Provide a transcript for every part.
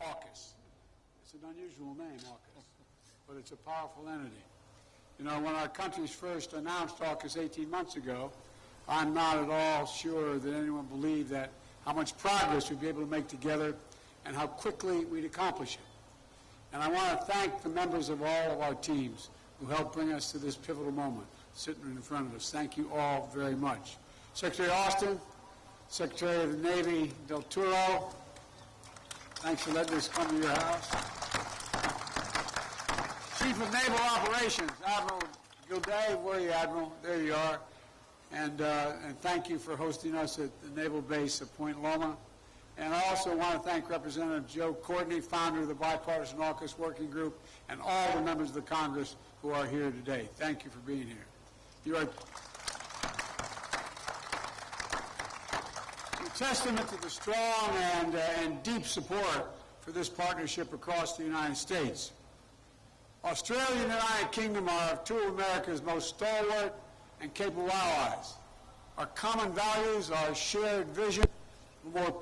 AUKUS. It's an unusual name, AUKUS, but it's a powerful entity. You know, when our countries first announced AUKUS 18 months ago, I'm not at all sure that anyone believed that how much progress we'd be able to make together and how quickly we'd accomplish it. And I want to thank the members of all of our teams who helped bring us to this pivotal moment sitting in front of us. Thank you all very much. Secretary Austin, Secretary of the Navy Del Toro, thanks for letting us come to your house. Chief of Naval Operations, Admiral Gilday, where are you, Admiral? There you are. And thank you for hosting us at the Naval Base of Point Loma. And I also want to thank Representative Joe Courtney, founder of the Bipartisan AUKUS Working Group, and all the members of the Congress who are here today. Thank you for being here. You are a testament to the strong and deep support for this partnership across the United States. Australia and the United Kingdom are two of America's most stalwart and capable allies. Our common values, our shared vision, more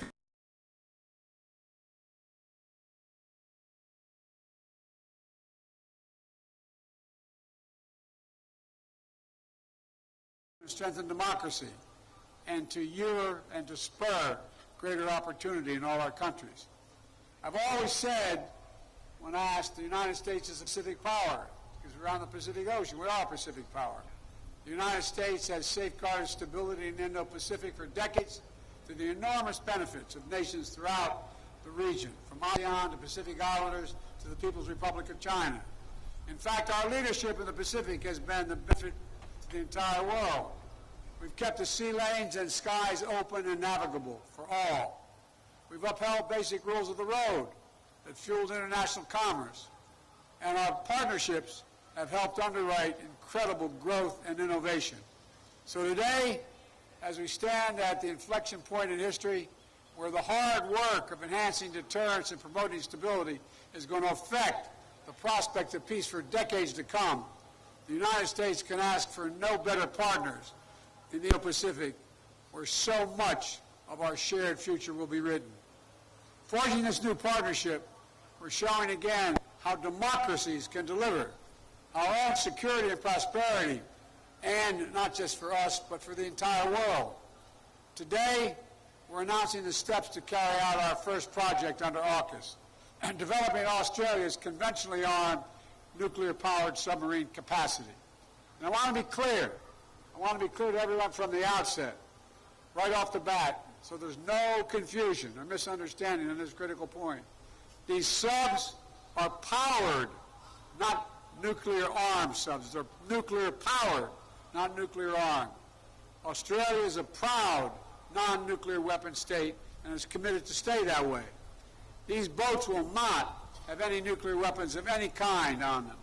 strengthen democracy and to spur greater opportunity in all our countries. I've always said, when asked, the United States is a Pacific power, because we're on the Pacific Ocean. We are a Pacific power. The United States has safeguarded stability in the Indo-Pacific for decades to the enormous benefits of nations throughout the region, from ASEAN to Pacific Islanders to the People's Republic of China. In fact, our leadership in the Pacific has been the benefit to the entire world. We've kept the sea lanes and skies open and navigable for all. We've upheld basic rules of the road that fueled international commerce. And our partnerships have helped underwrite incredible growth and innovation. So today, as we stand at the inflection point in history where the hard work of enhancing deterrence and promoting stability is going to affect the prospect of peace for decades to come, the United States can ask for no better partners in the Indo-Pacific, where so much of our shared future will be written. Forging this new partnership, we're showing again how democracies can deliver our own security and prosperity, and not just for us, but for the entire world. Today, we're announcing the steps to carry out our first project under AUKUS, and developing Australia's conventionally armed nuclear-powered submarine capacity. And I want to be clear to everyone from the outset, right off the bat, so there's no confusion or misunderstanding on this critical point. These subs are powered, not nuclear-armed subs. They're nuclear-powered, not nuclear-armed. Australia is a proud non-nuclear weapon state and is committed to stay that way. These boats will not have any nuclear weapons of any kind on them.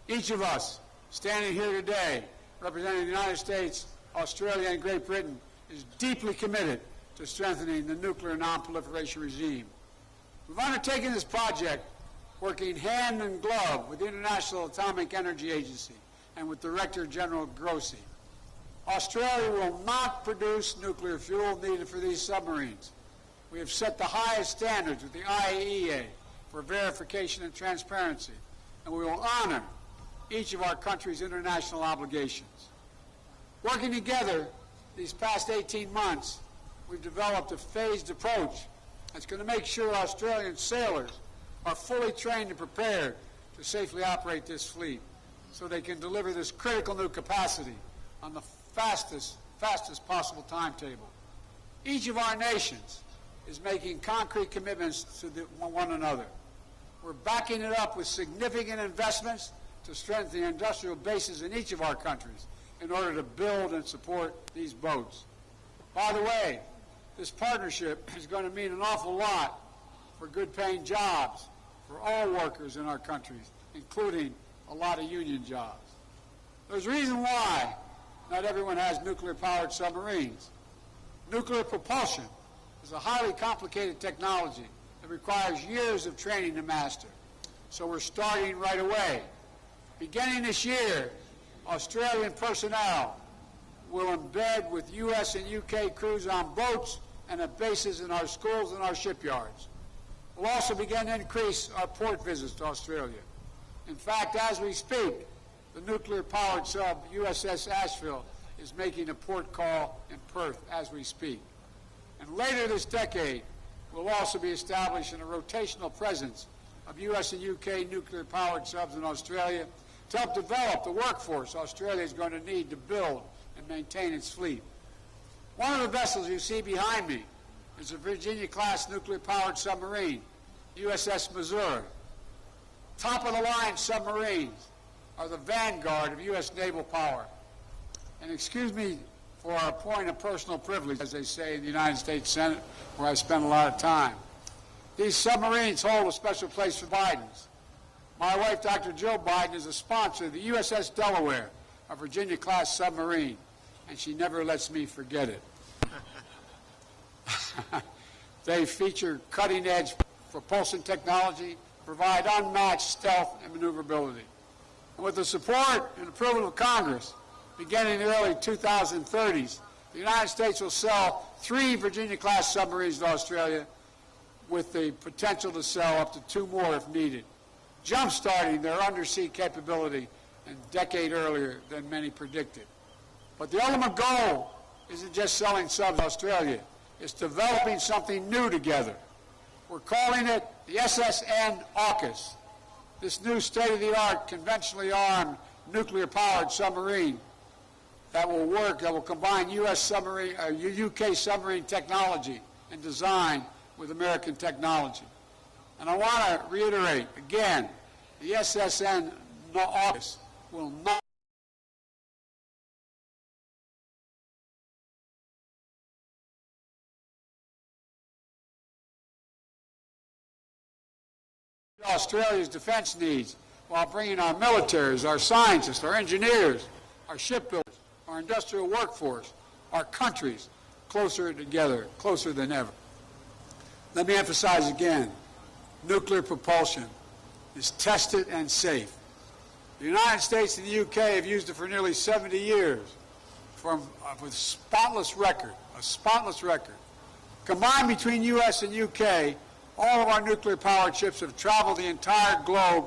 Each of us standing here today, representing the United States, Australia, and Great Britain, is deeply committed to strengthening the nuclear non-proliferation regime. We've undertaken this project working hand in glove with the International Atomic Energy Agency and with Director General Grossi. Australia will not produce nuclear fuel needed for these submarines. We have set the highest standards with the IAEA for verification and transparency, and we will honor each of our country's international obligations. Working together these past 18 months, we've developed a phased approach that's going to make sure Australian sailors are fully trained and prepared to safely operate this fleet so they can deliver this critical new capacity on the fastest possible timetable. Each of our nations is making concrete commitments to one another. We're backing it up with significant investments to strengthen the industrial bases in each of our countries in order to build and support these boats. By the way, this partnership is going to mean an awful lot for good-paying jobs for all workers in our countries, including a lot of union jobs. There's a reason why not everyone has nuclear-powered submarines. Nuclear propulsion is a highly complicated technology that requires years of training to master. So we're starting right away. Beginning this year, Australian personnel will embed with U.S. and U.K. crews on boats and at bases in our schools and our shipyards. We'll also begin to increase our port visits to Australia. In fact, as we speak, the nuclear-powered sub USS Asheville is making a port call in Perth as we speak. And later this decade, we'll also be establishing a rotational presence of U.S. and U.K. nuclear-powered subs in Australia to help develop the workforce Australia is going to need to build and maintain its fleet. One of the vessels you see behind me is a Virginia-class nuclear-powered submarine, USS Missouri. Top-of-the-line submarines are the vanguard of U.S. naval power. And excuse me for a point of personal privilege, as they say in the United States Senate, where I spend a lot of time. These submarines hold a special place for Bidens. My wife, Dr. Jill Biden, is a sponsor of the USS Delaware, a Virginia-class submarine, and she never lets me forget it. They feature cutting-edge propulsion technology, provide unmatched stealth and maneuverability. And with the support and approval of Congress, beginning in the early 2030s, the United States will sell 3 Virginia-class submarines to Australia with the potential to sell up to 2 more if needed, jump-starting their undersea capability a decade earlier than many predicted. But the ultimate goal isn't just selling subs to Australia. It's developing something new together. We're calling it the SSN AUKUS, this new state-of-the-art conventionally armed nuclear-powered submarine that will work, that will combine UK submarine technology and design with American technology. And I want to reiterate again, the SSN AUKUS will not Australia's defense needs while bringing our militaries, our scientists, our engineers, our shipbuilders, our industrial workforce, our countries closer together, closer than ever. Let me emphasize again, nuclear propulsion is tested and safe. The United States and the UK have used it for nearly 70 years with a spotless record. Combined between US and UK, all of our nuclear-powered ships have traveled the entire globe,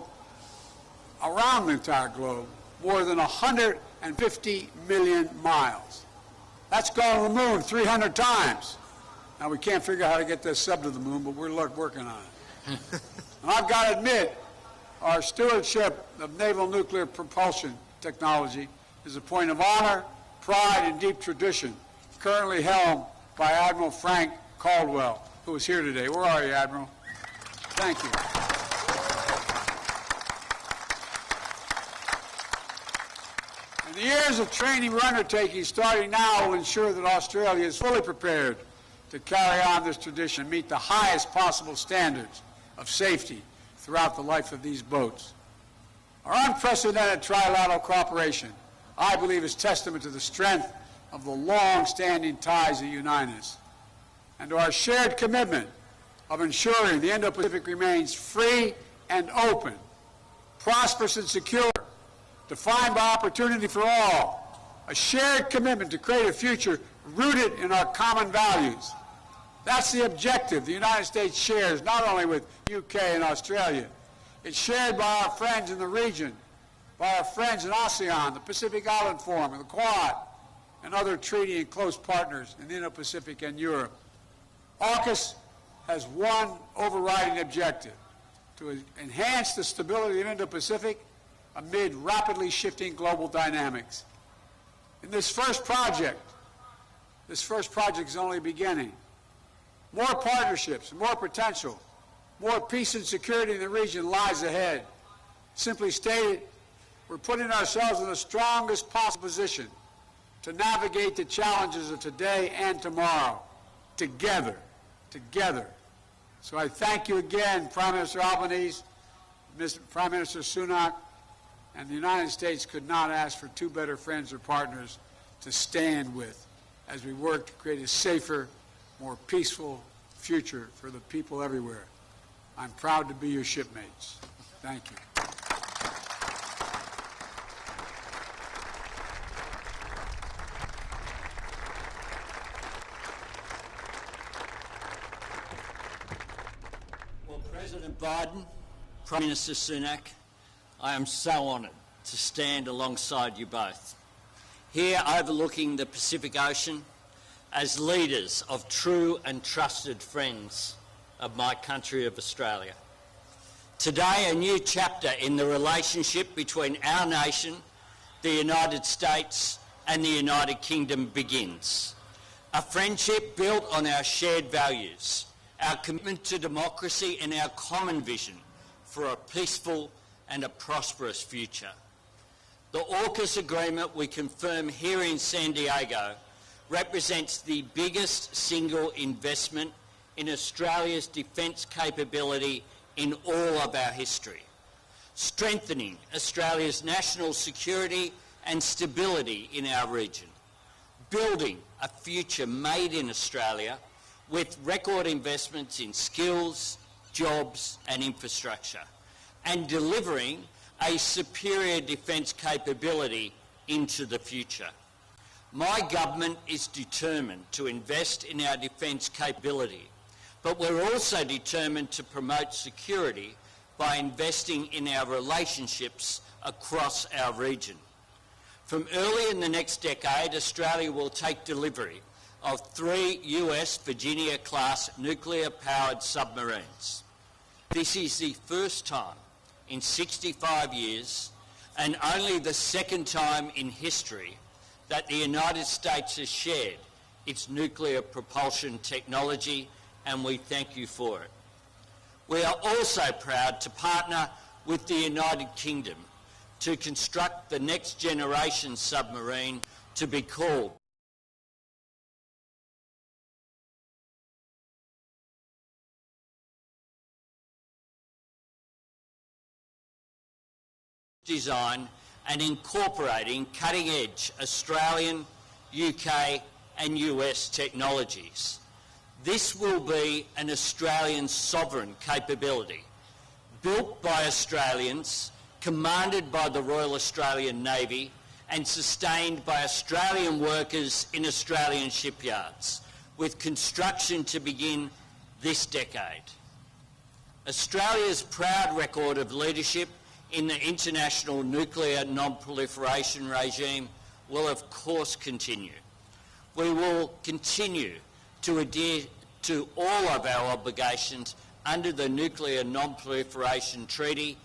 around the entire globe, more than 150 million miles. That's gone to the moon 300 times. Now, we can't figure out how to get this sub to the moon, but we're working on it. And I've got to admit, our stewardship of naval nuclear propulsion technology is a point of honor, pride, and deep tradition, currently held by Admiral Frank Caldwell, who is here today. Where are you, Admiral? Thank you. And the years of training we're undertaking starting now will ensure that Australia is fully prepared to carry on this tradition and meet the highest possible standards of safety throughout the life of these boats. Our unprecedented trilateral cooperation, I believe, is testament to the strength of the long-standing ties that unite us, and to our shared commitment of ensuring the Indo-Pacific remains free and open, prosperous and secure, defined by opportunity for all, a shared commitment to create a future rooted in our common values. That's the objective the United States shares not only with UK and Australia. It's shared by our friends in the region, by our friends in ASEAN, the Pacific Island Forum, and the Quad, and other treaty and close partners in the Indo-Pacific and Europe. AUKUS has one overriding objective: to enhance the stability of the Indo-Pacific amid rapidly shifting global dynamics. In this first project is only beginning. More partnerships, more potential, more peace and security in the region lies ahead. Simply stated, we're putting ourselves in the strongest possible position to navigate the challenges of today and tomorrow, together. So I thank you again, Prime Minister Albanese, Prime Minister Sunak, and the United States could not ask for 2 better friends or partners to stand with as we work to create a safer, more peaceful future for the people everywhere. I'm proud to be your shipmates. Thank you. Well, President Biden, Prime Minister Sunak, I am so honoured to stand alongside you both, here overlooking the Pacific Ocean as leaders of true and trusted friends of my country of Australia. Today, a new chapter in the relationship between our nation, the United States and the United Kingdom begins. A friendship built on our shared values, our commitment to democracy and our common vision for a peaceful and a prosperous future. The AUKUS agreement we confirm here in San Diego represents the biggest single investment in Australia's defence capability in all of our history, strengthening Australia's national security and stability in our region, building a future made in Australia with record investments in skills, jobs and infrastructure, and delivering a superior defence capability into the future. My government is determined to invest in our defence capability, but we're also determined to promote security by investing in our relationships across our region. From early in the next decade, Australia will take delivery of 3 US Virginia-class nuclear-powered submarines. This is the first time in 65 years and only the second time in history that the United States has shared its nuclear propulsion technology, and we thank you for it. We are also proud to partner with the United Kingdom to construct the next generation submarine to be called design and incorporating cutting-edge Australian, UK and US technologies. This will be an Australian sovereign capability, built by Australians, commanded by the Royal Australian Navy and sustained by Australian workers in Australian shipyards, with construction to begin this decade. Australia's proud record of leadership in the international nuclear non-proliferation regime will of course continue. We will continue to adhere to all of our obligations under the Nuclear Non-Proliferation Treaty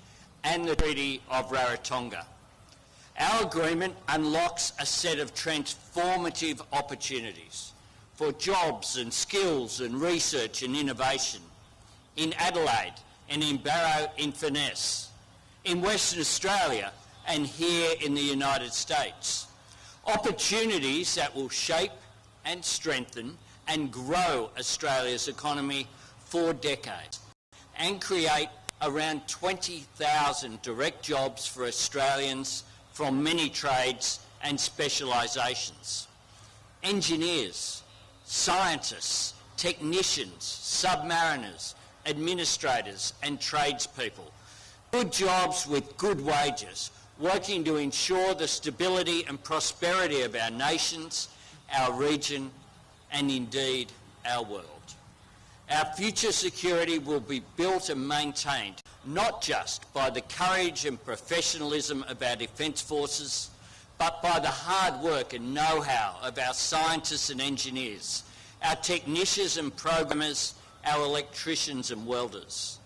and the Treaty of Rarotonga. Our agreement unlocks a set of transformative opportunities for jobs and skills and research and innovation in Adelaide and in Barrow-in-Furness, in Western Australia and here in the United States. Opportunities that will shape and strengthen and grow Australia's economy for decades and create around 20,000 direct jobs for Australians from many trades and specialisations. Engineers, scientists, technicians, submariners, administrators and tradespeople. Good jobs with good wages, working to ensure the stability and prosperity of our nations, our region and indeed our world. Our future security will be built and maintained not just by the courage and professionalism of our defence forces, but by the hard work and know-how of our scientists and engineers, our technicians and programmers, our electricians and welders.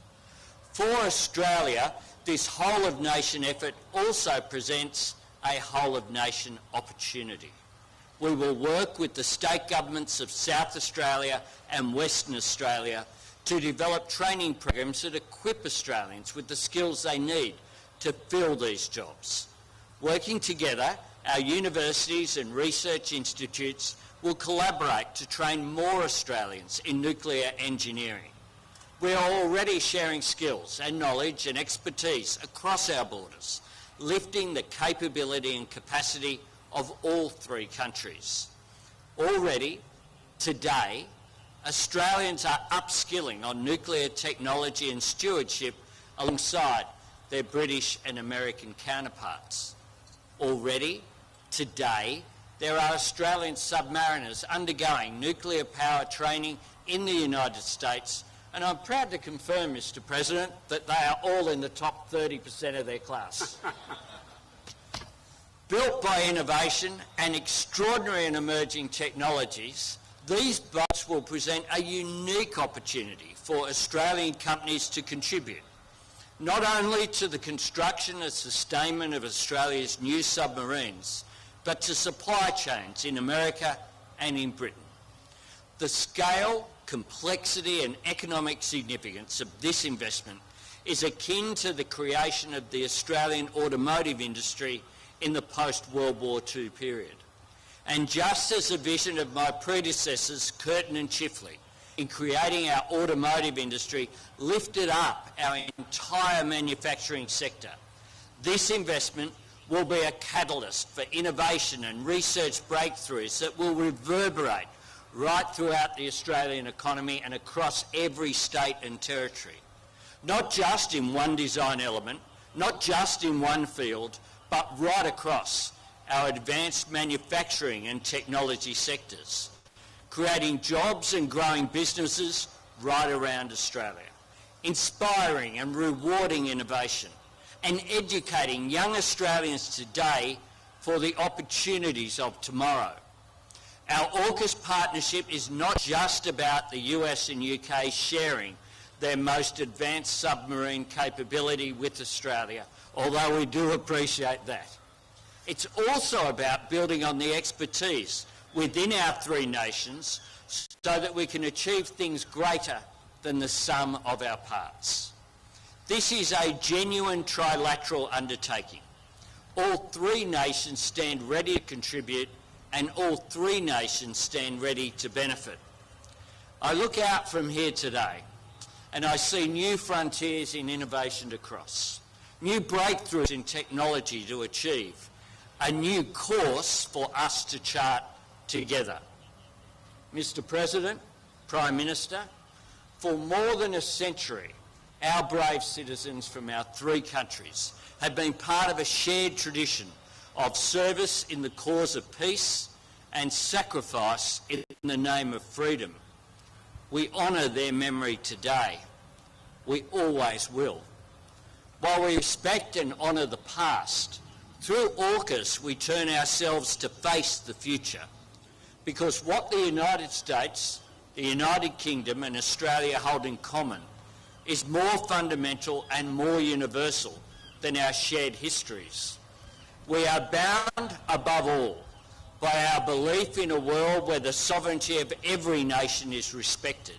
For Australia, this whole-of-nation effort also presents a whole-of-nation opportunity. We will work with the state governments of South Australia and Western Australia to develop training programs that equip Australians with the skills they need to fill these jobs. Working together, our universities and research institutes will collaborate to train more Australians in nuclear engineering. We are already sharing skills and knowledge and expertise across our borders, lifting the capability and capacity of all 3 countries. Already, today, Australians are upskilling on nuclear technology and stewardship alongside their British and American counterparts. Already, today, there are Australian submariners undergoing nuclear power training in the United States And I'm proud to confirm, Mr. President, that they are all in the top 30% of their class. Built by innovation and extraordinary and emerging technologies, these boats will present a unique opportunity for Australian companies to contribute, not only to the construction and sustainment of Australia's new submarines, but to supply chains in America and in Britain. The scale, complexity and economic significance of this investment is akin to the creation of the Australian automotive industry in the post-World War II period. And just as the vision of my predecessors, Curtin and Chifley, in creating our automotive industry lifted up our entire manufacturing sector, this investment will be a catalyst for innovation and research breakthroughs that will reverberate right throughout the Australian economy and across every state and territory. Not just in one design element, not just in one field, but right across our advanced manufacturing and technology sectors, creating jobs and growing businesses right around Australia, inspiring and rewarding innovation, and educating young Australians today for the opportunities of tomorrow. Our AUKUS partnership is not just about the US and UK sharing their most advanced submarine capability with Australia, although we do appreciate that. It's also about building on the expertise within our three nations so that we can achieve things greater than the sum of our parts. This is a genuine trilateral undertaking. All three nations stand ready to contribute and all three nations stand ready to benefit. I look out from here today and I see new frontiers in innovation to cross, new breakthroughs in technology to achieve, a new course for us to chart together. Mr. President, Prime Minister, for more than a century, our brave citizens from our three countries have been part of a shared tradition of service in the cause of peace and sacrifice in the name of freedom. We honour their memory today. We always will. While we respect and honour the past, through AUKUS we turn ourselves to face the future, because what the United States, the United Kingdom and Australia hold in common is more fundamental and more universal than our shared histories. We are bound above all by our belief in a world where the sovereignty of every nation is respected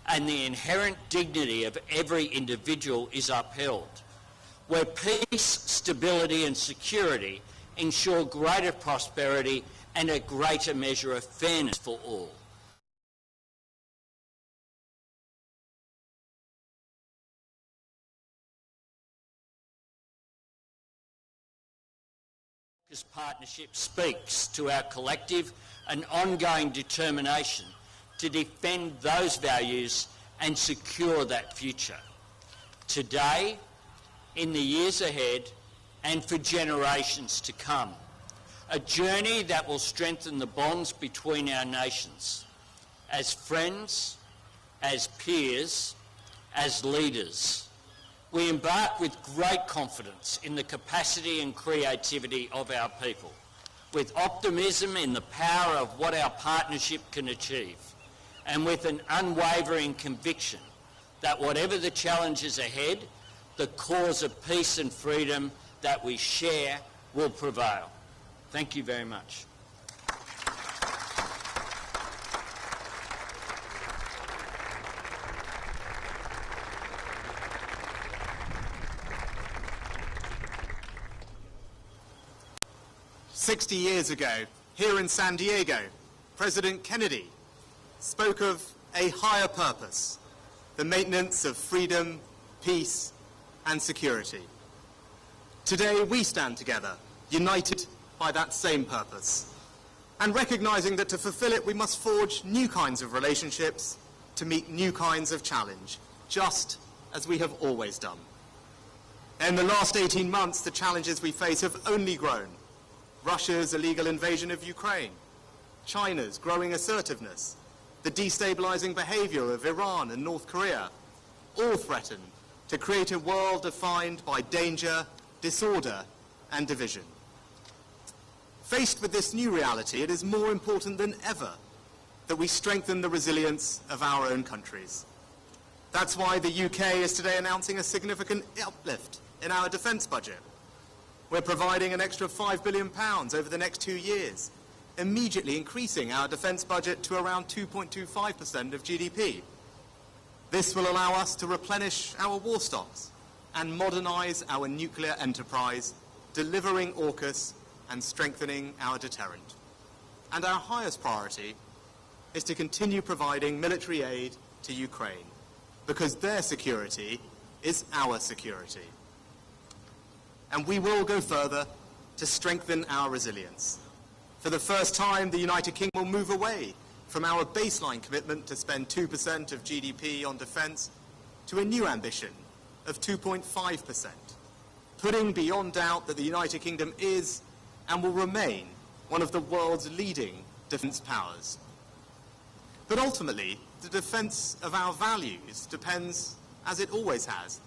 and the inherent dignity of every individual is upheld, where peace, stability and security ensure greater prosperity and a greater measure of fairness for all. This partnership speaks to our collective and ongoing determination to defend those values and secure that future, today, in the years ahead, and for generations to come. A journey that will strengthen the bonds between our nations, as friends, as peers, as leaders. We embark with great confidence in the capacity and creativity of our people, with optimism in the power of what our partnership can achieve, and with an unwavering conviction that whatever the challenges ahead, the cause of peace and freedom that we share will prevail. Thank you very much. "60 years ago, here in San Diego, President Kennedy spoke of a higher purpose, the maintenance of freedom, peace, and security. Today, we stand together, united by that same purpose, and recognizing that to fulfill it, we must forge new kinds of relationships to meet new kinds of challenge, just as we have always done. In the last 18 months, the challenges we face have only grown. Russia's illegal invasion of Ukraine, China's growing assertiveness, the destabilizing behavior of Iran and North Korea, all threaten to create a world defined by danger, disorder, and division. Faced with this new reality, it is more important than ever that we strengthen the resilience of our own countries. That's why the UK is today announcing a significant uplift in our defence budget. We're providing an extra £5 billion over the next 2 years, immediately increasing our defence budget to around 2.25% of GDP. This will allow us to replenish our war stocks and modernise our nuclear enterprise, delivering AUKUS and strengthening our deterrent. And our highest priority is to continue providing military aid to Ukraine, because their security is our security. And we will go further to strengthen our resilience. For the first time, the United Kingdom will move away from our baseline commitment to spend 2% of GDP on defence to a new ambition of 2.5%, putting beyond doubt that the United Kingdom is and will remain one of the world's leading defence powers. But ultimately, the defence of our values depends, as it always has,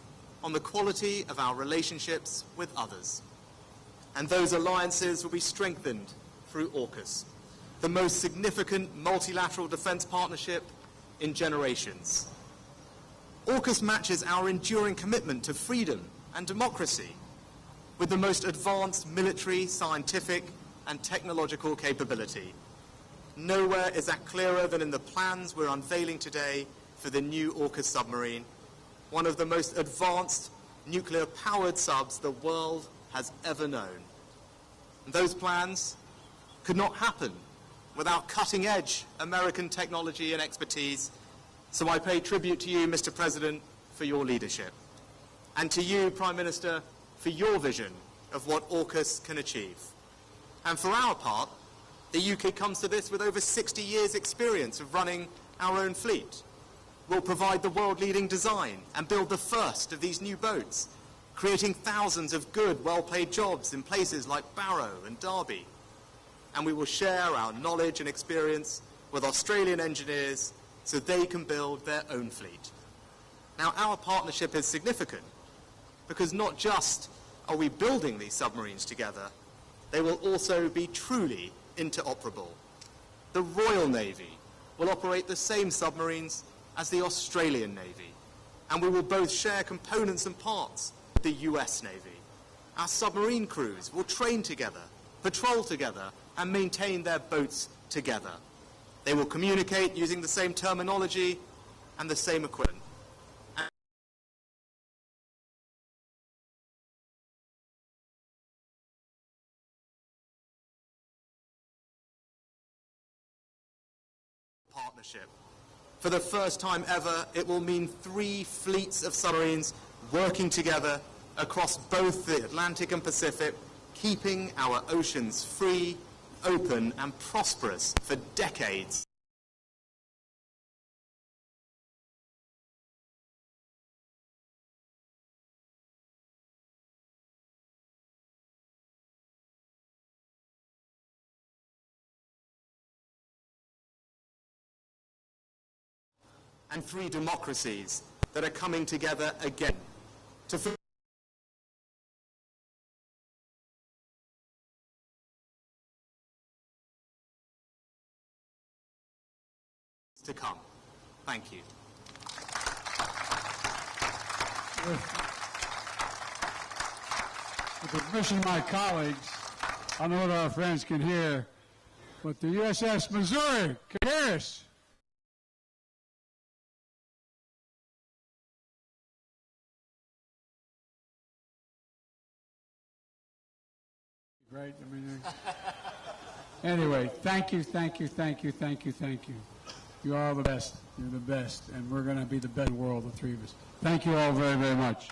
on the quality of our relationships with others. And those alliances will be strengthened through AUKUS, the most significant multilateral defence partnership in generations. AUKUS matches our enduring commitment to freedom and democracy with the most advanced military, scientific and technological capability. Nowhere is that clearer than in the plans we're unveiling today for the new AUKUS submarine, one of the most advanced nuclear-powered subs the world has ever known. And those plans could not happen without cutting-edge American technology and expertise, so I pay tribute to you, Mr. President, for your leadership, and to you, Prime Minister, for your vision of what AUKUS can achieve. And for our part, the UK comes to this with over 60 years' experience of running our own fleet. We'll provide the world-leading design and build the first of these new boats, creating thousands of good, well-paid jobs in places like Barrow and Derby. And we will share our knowledge and experience with Australian engineers so they can build their own fleet. Now, our partnership is significant because not just are we building these submarines together, they will also be truly interoperable. The Royal Navy will operate the same submarines as the Australian Navy, and we will both share components and parts with the US Navy. Our submarine crews will train together, patrol together, and maintain their boats together. They will communicate using the same terminology and the same equipment. Partnership. For the first time ever, it will mean 3 fleets of submarines working together across both the Atlantic and Pacific, keeping our oceans free, open and prosperous for decades. And 3 democracies that are coming together again to come. Thank you. With the permission of my colleagues, I know what our friends can hear, but the USS Missouri, can you hear us? Great. I mean, anyway, thank you. You are the best. You're the best, and we're going to be the best in the world, the 3 of us. Thank you all very, very much.